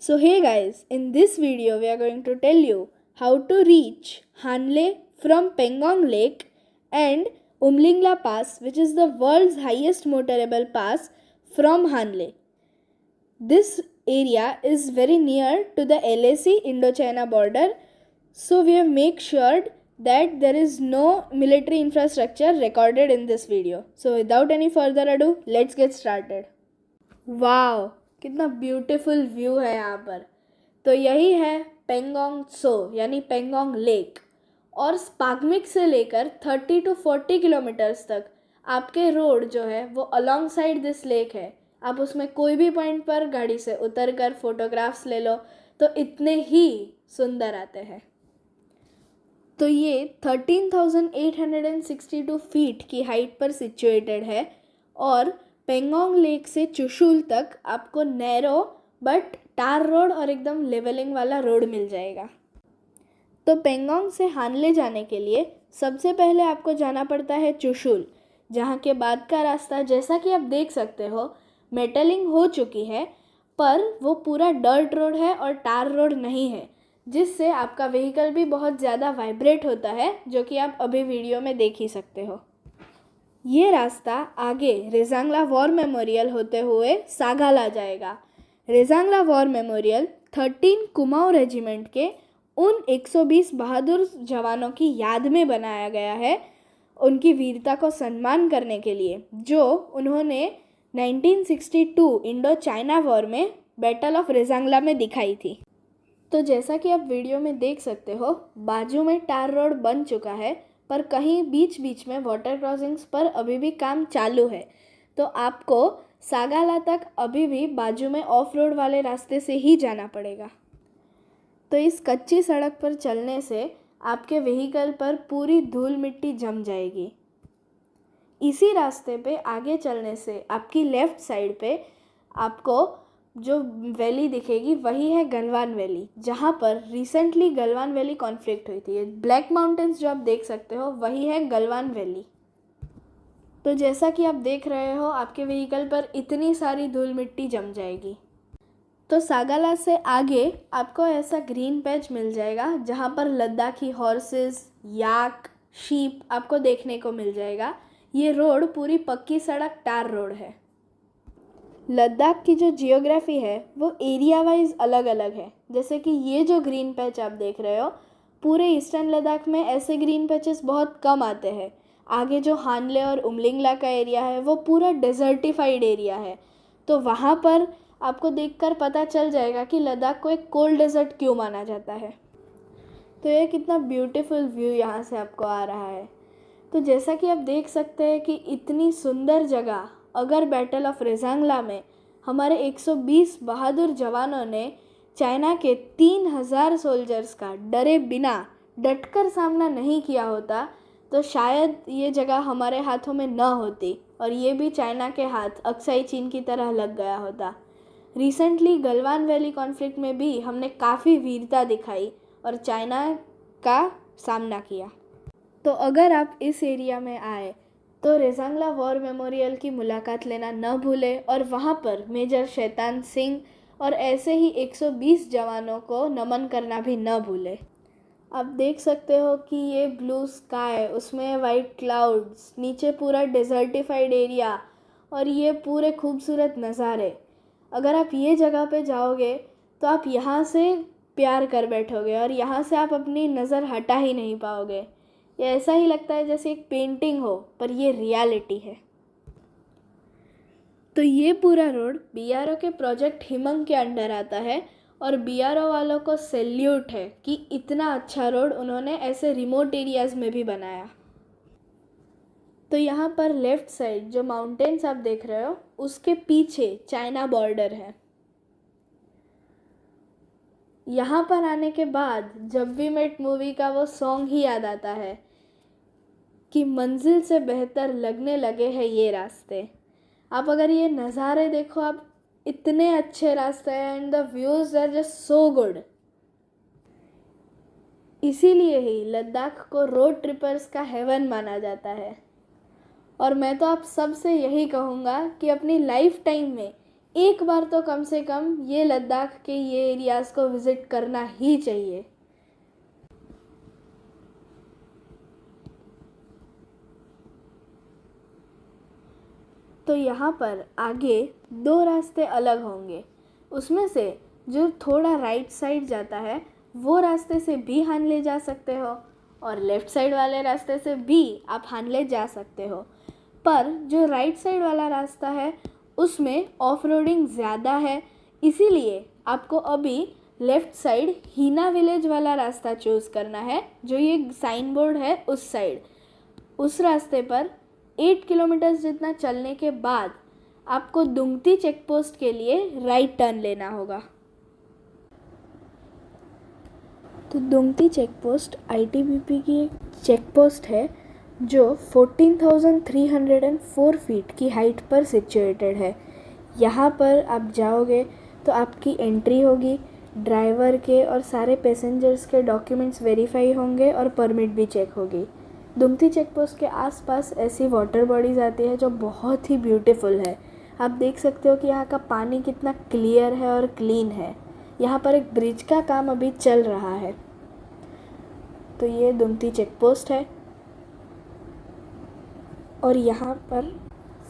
So hey guys, in this video we are going to tell you how to reach Hanle from Pangong Lake and Umlingla Pass, which is the world's highest motorable pass from Hanle. This area is very near to the LAC Indo-China border, so we have made sure that there is no military infrastructure recorded in this video. So without any further ado, let's get started. Wow, कितना beautiful view है यहाँ पर। तो यही है पेंगोंग त्सो यानी Pangong lake, और स्पाग्मिक से लेकर 30 to 40 किलोमीटर्स तक आपके रोड जो है वो अलॉन्ग साइड दिस लेक है। आप उसमें कोई भी पॉइंट पर गाड़ी से उतर कर फोटोग्राफ्स ले लो तो इतने ही सुंदर आते हैं। तो ये 13,862 फीट की हाइट पर सिचुएटेड है और पेंगोंग लेक से चुशुल तक आपको नैरो बट टार रोड और एकदम लेवलिंग वाला रोड मिल जाएगा। तो पेंगोंग से हानले जाने के लिए सबसे पहले आपको जाना पड़ता है चुशुल, जहाँ के बाद का रास्ता जैसा कि आप देख सकते हो मेटलिंग हो चुकी है, पर वो पूरा डर्ट रोड है और टार रोड नहीं है, जिससे आपका व्हीकल भी बहुत ज़्यादा वाइब्रेट होता है, जो कि आप अभी वीडियो में देख ही सकते हो। ये रास्ता आगे रेजांगला वॉर मेमोरियल होते हुए सागाला जाएगा। Rezangla war memorial 13 Kumaon regiment के उन 120 बहादुर जवानों की याद में बनाया गया है, उनकी वीरता को सम्मान करने के लिए, जो उन्होंने 1962 इंडो चाइना वॉर में बैटल ऑफ रेजांगला में दिखाई थी। तो जैसा कि आप वीडियो में देख सकते हो, बाजू में टार रोड बन चुका है, पर कहीं बीच बीच में वाटर क्रॉसिंग्स पर अभी भी काम चालू है। तो आपको सागाला तक अभी भी बाजू में ऑफ रोड वाले रास्ते से ही जाना पड़ेगा। तो इस कच्ची सड़क पर चलने से आपके व्हीकल पर पूरी धूल मिट्टी जम जाएगी। इसी रास्ते पे आगे चलने से आपकी लेफ़्ट साइड पे आपको जो वैली दिखेगी वही है गलवान वैली, जहाँ पर रिसेंटली गलवान वैली कॉन्फ्लिक्ट हुई थी। ब्लैक माउंटेन्स जो आप देख सकते हो वही है गलवान वैली। तो जैसा कि आप देख रहे हो, आपके व्हीकल पर इतनी सारी धूल मिट्टी जम जाएगी। तो सागाला से आगे आपको ऐसा ग्रीन पैच मिल जाएगा, जहाँ पर लद्दाखी हॉर्सेस, याक, शीप आपको देखने को मिल जाएगा। ये रोड पूरी पक्की सड़क टार रोड है। लद्दाख की जो जियोग्राफी है वो एरिया वाइज अलग अलग है। जैसे कि ये जो ग्रीन पैच आप देख रहे हो, पूरे ईस्टर्न लद्दाख में ऐसे ग्रीन पैचेस बहुत कम आते हैं। आगे जो हानले और उमलिंगला का एरिया है वो पूरा डेजर्टिफाइड एरिया है। तो वहाँ पर आपको देखकर पता चल जाएगा कि लद्दाख को एक कोल्ड डेजर्ट क्यों माना जाता है। तो ये कितना ब्यूटीफुल व्यू यहाँ से आपको आ रहा है। तो जैसा कि आप देख सकते हैं कि इतनी सुंदर जगह अगर बैटल ऑफ रेजांगला में हमारे 120 बहादुर जवानों ने चाइना के 3000 सोल्जर्स का डरे बिना डटकर सामना नहीं किया होता, तो शायद ये जगह हमारे हाथों में न होती और ये भी चाइना के हाथ अक्साई चीन की तरह लग गया होता। रिसेंटली गलवान वैली कॉन्फ्लिक्ट में भी हमने काफ़ी वीरता दिखाई और चाइना का सामना किया। तो अगर आप इस एरिया में आए तो रेजांगला वॉर मेमोरियल की मुलाकात लेना न भूलें और वहाँ पर मेजर शैतान सिंह और ऐसे ही 120 जवानों को नमन करना भी न भूलें। आप देख सकते हो कि ये ब्लू स्काई, उसमें वाइट क्लाउड्स, नीचे पूरा डेजर्टिफाइड एरिया और ये पूरे खूबसूरत नज़ारे। अगर आप ये जगह पे जाओगे तो आप यहाँ से प्यार कर बैठोगे और यहाँ से आप अपनी नज़र हटा ही नहीं पाओगे। ये ऐसा ही लगता है जैसे एक पेंटिंग हो, पर ये रियलिटी है। तो ये पूरा रोड बीआरओ के प्रोजेक्ट हिमंग के अंडर आता है और बीआरओ वालों को सैल्यूट है कि इतना अच्छा रोड उन्होंने ऐसे रिमोट एरियाज़ में भी बनाया। तो यहाँ पर लेफ़्ट साइड जो माउंटेन्स आप देख रहे हो उसके पीछे चाइना बॉर्डर है। यहाँ पर आने के बाद जब वी मेट मूवी का वो सॉन्ग ही याद आता है कि मंजिल से बेहतर लगने लगे हैं ये रास्ते। आप अगर ये नज़ारे देखो, आप इतने अच्छे रास्ते हैं and the views are just so good. इसीलिए ही लद्दाख को रोड ट्रिपर्स का हेवन माना जाता है। और मैं तो आप सब से यही कहूँगा कि अपनी लाइफ टाइम में एक बार तो कम से कम ये लद्दाख के ये एरियाज़ को विज़िट करना ही चाहिए। तो यहाँ पर आगे दो रास्ते अलग होंगे, उसमें से जो थोड़ा राइट साइड जाता है वो रास्ते से भी हानले जा सकते हो और लेफ़्ट साइड वाले रास्ते से भी आप हानले जा सकते हो। पर जो राइट साइड वाला रास्ता है उसमें ऑफ रोडिंग ज़्यादा है, इसीलिए आपको अभी लेफ़्ट साइड हीना विलेज वाला रास्ता चूज़ करना है, जो ये साइन बोर्ड है उस साइड। उस रास्ते पर 8 किलोमीटर्स जितना चलने के बाद आपको दुंगती चेक पोस्ट के लिए राइट टर्न लेना होगा। तो दुंगती चेक पोस्ट आईटीबीपी की एक चेक पोस्ट है जो 14,304 फीट की हाइट पर सिचुएटेड है। यहाँ पर आप जाओगे तो आपकी एंट्री होगी, ड्राइवर के और सारे पैसेंजर्स के डॉक्यूमेंट्स वेरीफाई होंगे और परमिट भी चेक होगी। दुंगती चेक पोस्ट के आसपास ऐसी वाटर बॉडीज़ आती है जो बहुत ही ब्यूटीफुल है। आप देख सकते हो कि यहाँ का पानी कितना क्लियर है और क्लीन है। यहाँ पर एक ब्रिज का काम अभी चल रहा है। तो ये दुंगती चेक पोस्ट है और यहाँ पर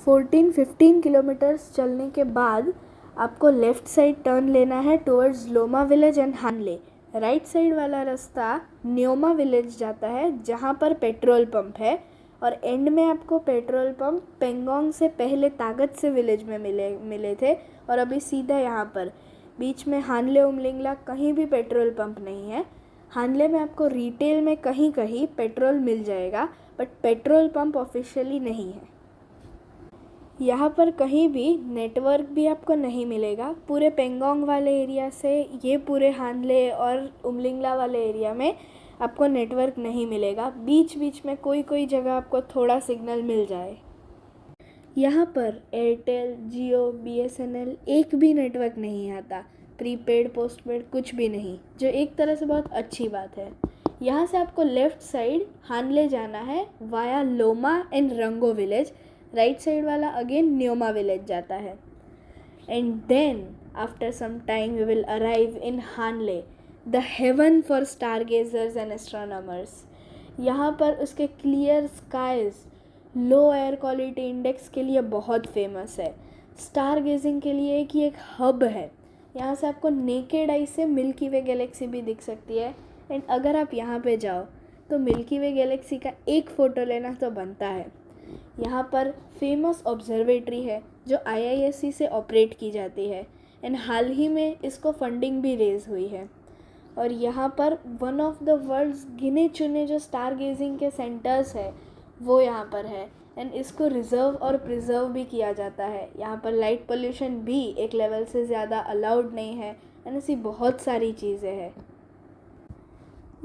14-15 किलोमीटर्स चलने के बाद आपको लेफ़्ट साइड टर्न लेना है towards Loma village and Hanle. Right side वाला रास्ता न्योमा विलेज जाता है जहाँ पर पेट्रोल पंप है और एंड में आपको पेट्रोल पंप पेंगोंग से पहले तागत से विलेज में मिले थे और अभी सीधा यहाँ पर बीच में हानले उमलिंगला कहीं भी पेट्रोल पंप नहीं है। हानले में आपको रिटेल में कहीं कहीं पेट्रोल मिल जाएगा बट पेट्रोल पंप ऑफिशियली नहीं है। यहाँ पर कहीं भी नेटवर्क भी आपको नहीं मिलेगा। पूरे पेंगोंग वाले एरिया से ये पूरे हानले और उमलिंगला वाले एरिया में आपको नेटवर्क नहीं मिलेगा। बीच बीच में कोई कोई जगह आपको थोड़ा सिग्नल मिल जाए। यहाँ पर एयरटेल, जियो, बीएसएनएल एक भी नेटवर्क नहीं आता, प्रीपेड पोस्टपेड कुछ भी नहीं, जो एक तरह से बहुत अच्छी बात है। यहाँ से आपको लेफ़्ट साइड हानले जाना है via Loma and Rango village. Right side वाला अगेन न्योमा विलेज जाता है and then after some time we will arrive in Hanle, the heaven for star gazers and astronomers. यहाँ पर उसके clear skies low air quality index के लिए बहुत फेमस है। स्टार गेजिंग के लिए एक हब है। यहाँ से आपको नेकेड आई से मिल्की वे गैलेक्सी भी दिख सकती है एंड अगर आप यहाँ पे जाओ तो मिल्की वे गैलेक्सी का एक फ़ोटो लेना तो बनता है। यहाँ पर फेमस ऑब्जर्वेटरी है जो आईआईएससी से ऑपरेट की जाती है एंड हाल ही में इसको फंडिंग भी रेज़ हुई है। और यहाँ पर वन ऑफ द वर्ल्ड्स गिने चुने जो स्टार गेजिंग के सेंटर्स है वो यहाँ पर है एंड इसको रिज़र्व और प्रिजर्व भी किया जाता है। यहाँ पर लाइट पोल्यूशन भी एक लेवल से ज़्यादा अलाउड नहीं है एंड ऐसी बहुत सारी चीज़ें हैं।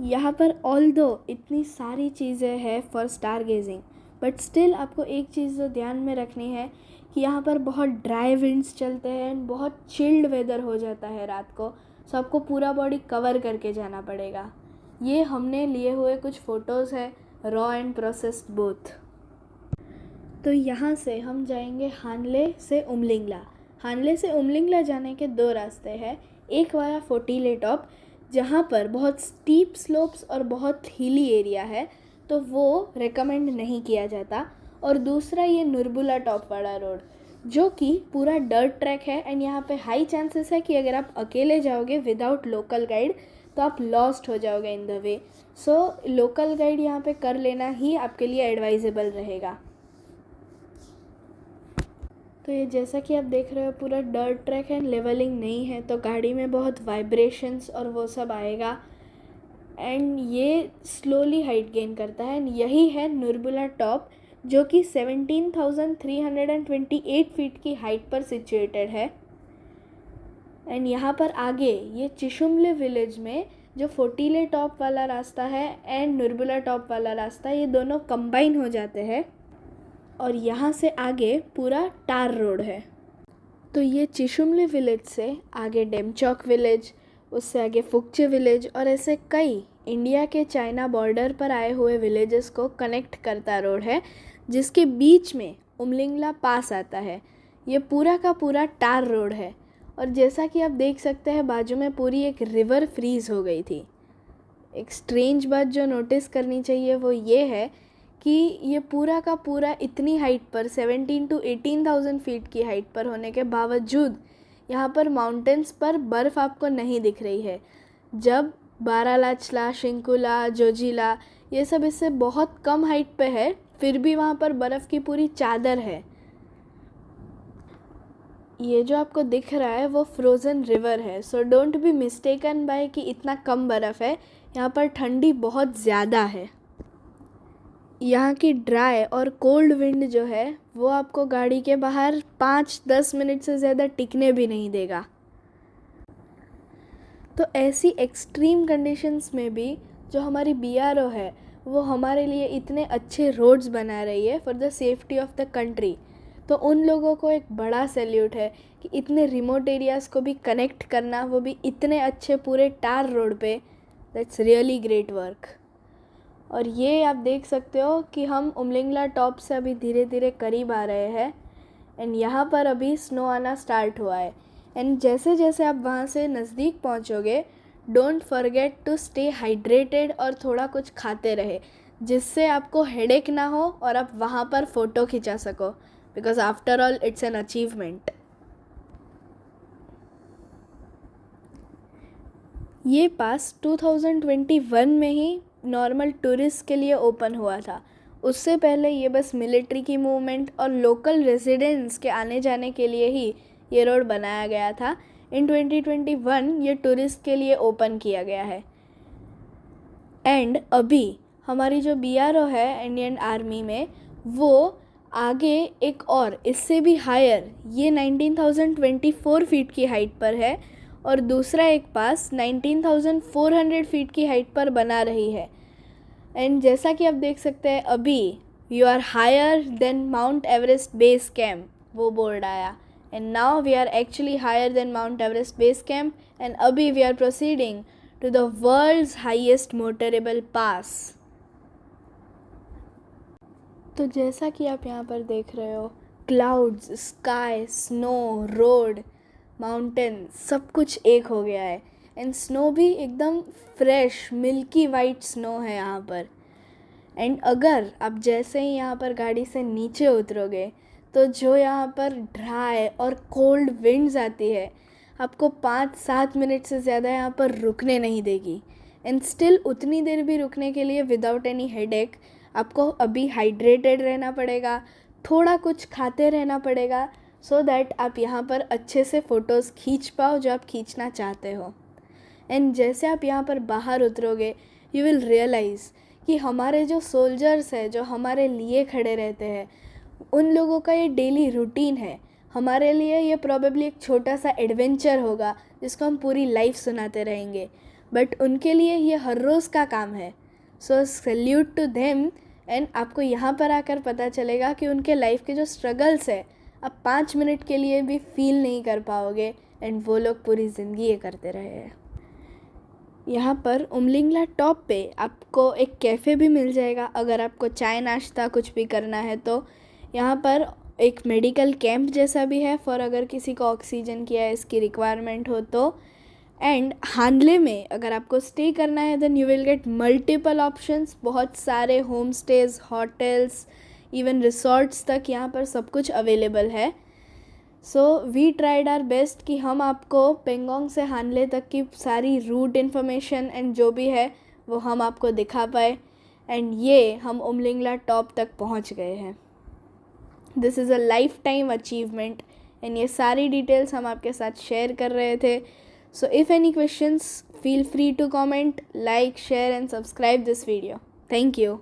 यहाँ पर ऑल्दो इतनी सारी चीज़ें हैं for star gazing but still आपको एक चीज़ जो ध्यान में रखनी है कि यहाँ पर बहुत ड्राई विंड्स चलते हैं एंड बहुत चिल्ड वेदर हो जाता है रात को, सो आपको पूरा बॉडी कवर करके जाना पड़ेगा। ये हमने लिए हुए कुछ फ़ोटोज़ है, रॉ एंड प्रोसेस्ड बोथ। तो यहाँ से हम जाएंगे हानले से उमलिंगला। हानले से उमलिंगला जाने के दो रास्ते हैं, एक वाया फोर्टीले टॉप जहाँ पर बहुत स्टीप स्लोप्स और बहुत हिली एरिया है तो वो रेकमेंड नहीं किया जाता, और दूसरा ये नुरबुला टॉप वाला रोड जो कि पूरा डर्ट ट्रैक है एंड यहाँ पे हाई चांसेस है कि अगर आप अकेले जाओगे विदाउट लोकल गाइड तो आप लॉस्ट हो जाओगे in the way. So local guide यहाँ पे कर लेना ही आपके लिए एडवाइजेबल रहेगा। तो ये जैसा कि आप देख रहे हो पूरा डर्ट ट्रैक है, लेवलिंग नहीं है तो गाड़ी में बहुत वाइब्रेशंस और वो सब आएगा एंड ये स्लोली हाइट गेन करता है। एंड यही है नुरबुला टॉप जो कि 17,328 फीट की हाइट पर सिचुएटेड है। एंड यहाँ पर आगे ये चिशुमले विलेज में जो फोर्टीले टॉप वाला रास्ता है एंड नुरबुला टॉप वाला रास्ता, ये दोनों कंबाइन हो जाते हैं और यहाँ से आगे पूरा टार रोड है। तो ये चिशुमले विलेज से आगे डेमचौक विलेज, उससे आगे फुकचे विलेज और ऐसे कई इंडिया के चाइना बॉर्डर पर आए हुए विलेजेस को कनेक्ट करता रोड है जिसके बीच में उमलिंगला पास आता है। ये पूरा का पूरा टार रोड है और जैसा कि आप देख सकते हैं बाजू में पूरी एक रिवर फ्रीज हो गई थी। एक स्ट्रेंज बात जो नोटिस करनी चाहिए वो ये है कि ये पूरा का पूरा इतनी हाइट पर 17 to 18,000 फीट की हाइट पर होने के बावजूद यहाँ पर माउंटेन्स पर बर्फ़ आपको नहीं दिख रही है। जब बारालाचला, शिंकुला, जोजिला ये सब इससे बहुत कम हाइट पे है, फिर भी वहाँ पर बर्फ़ की पूरी चादर है। ये जो आपको दिख रहा है वो फ्रोज़न रिवर है, so don't be mistaken by कि इतना कम बर्फ़ है। यहाँ पर ठंडी बहुत ज़्यादा है। यहाँ की ड्राई और कोल्ड विंड जो है वो आपको गाड़ी के बाहर 5-10 मिनट से ज़्यादा टिकने भी नहीं देगा। तो ऐसी एक्सट्रीम कंडीशंस में भी जो हमारी BRO है वो हमारे लिए इतने अच्छे रोड्स बना रही है for the safety of the country. तो उन लोगों को एक बड़ा सैल्यूट है कि इतने रिमोट एरियाज़ को भी कनेक्ट करना, वो भी इतने अच्छे पूरे टार रोड पे। That's really great work. और ये आप देख सकते हो कि हम उमलिंगला टॉप से अभी धीरे धीरे करीब आ रहे हैं एंड यहाँ पर अभी स्नो आना स्टार्ट हुआ है। एंड जैसे जैसे आप वहाँ से नज़दीक पहुँचोगे, don't forget to stay hydrated और थोड़ा कुछ खाते रहे, जिससे आपको हेडेक ना हो और आप वहाँ पर फ़ोटो खिंचा सको, because after all it's an achievement. ये पास 2021 में ही नॉर्मल टूरिस्ट के लिए ओपन हुआ था। उससे पहले ये बस मिलिट्री की मूवमेंट और लोकल रेजिडेंट्स के आने जाने के लिए ही ये रोड बनाया गया था। इन 2021 ये टूरिस्ट के लिए ओपन किया गया है। एंड अभी हमारी जो BRO है इंडियन आर्मी में, वो आगे एक और इससे भी हायर, ये 19,024 फीट की हाइट पर है और दूसरा एक पास 19,400 फीट की हाइट पर बना रही है। एंड जैसा कि आप देख सकते हैं अभी you are higher than Mount Everest base camp, वो बोर्ड आया। And now we are actually higher than Mount Everest base camp and अभी we are proceeding to the world's highest motorable pass. तो जैसा कि आप यहाँ पर देख रहे हो, clouds, sky, snow, road, mountain, सब कुछ एक हो गया है। एंड स्नो भी एकदम फ्रेश मिल्की वाइट स्नो है यहाँ पर। एंड अगर आप जैसे ही यहाँ पर गाड़ी से नीचे उतरोगे तो जो यहाँ पर ड्राई और कोल्ड विंड्स आती है, आपको 5-7 मिनट से ज़्यादा यहाँ पर रुकने नहीं देगी। एंड स्टिल उतनी देर भी रुकने के लिए विदाउट एनी हेडेक आपको अभी हाइड्रेटेड रहना पड़ेगा, थोड़ा कुछ खाते रहना पड़ेगा, सो दैट आप यहाँ पर अच्छे से फ़ोटोज़ खींच पाओ जो आप खींचना चाहते हो। एंड जैसे आप यहाँ पर बाहर उतरोगे, यू विल रियलाइज़ कि हमारे जो सोल्जर्स हैं जो हमारे लिए खड़े रहते हैं, उन लोगों का ये डेली रूटीन है। हमारे लिए ये प्रॉबेबली एक छोटा सा एडवेंचर होगा जिसको हम पूरी लाइफ सुनाते रहेंगे, बट उनके लिए ये हर रोज़ का काम है। सो सैल्यूट टू देम। एंड आपको यहाँ पर आकर पता चलेगा कि उनके लाइफ के जो स्ट्रगल्स है आप 5 मिनट के लिए भी फील नहीं कर पाओगे एंड वो लोग पूरी ज़िंदगी ये करते रहे हैं। यहाँ पर उमलिंगला टॉप पे आपको एक कैफ़े भी मिल जाएगा अगर आपको चाय नाश्ता कुछ भी करना है तो। यहाँ पर एक मेडिकल कैंप जैसा भी है फॉर अगर किसी को ऑक्सीजन की या इसकी रिक्वायरमेंट हो तो। एंड हानले में अगर आपको स्टे करना है then you will get multiple options, बहुत सारे home stays, hotels, even resorts तक यहाँ पर सब कुछ अवेलेबल है। So we tried our best कि हम आपको पेंगोंग से हानले तक की सारी रूट इन्फॉर्मेशन एंड जो भी है वो हम आपको दिखा पाए। एंड ये हम उमलिंगला टॉप तक पहुँच गए हैं। This is a life time achievement and ये सारी डिटेल्स हम आपके साथ शेयर कर रहे थे। So if any questions, feel free to comment, like, share and subscribe this video. Thank you.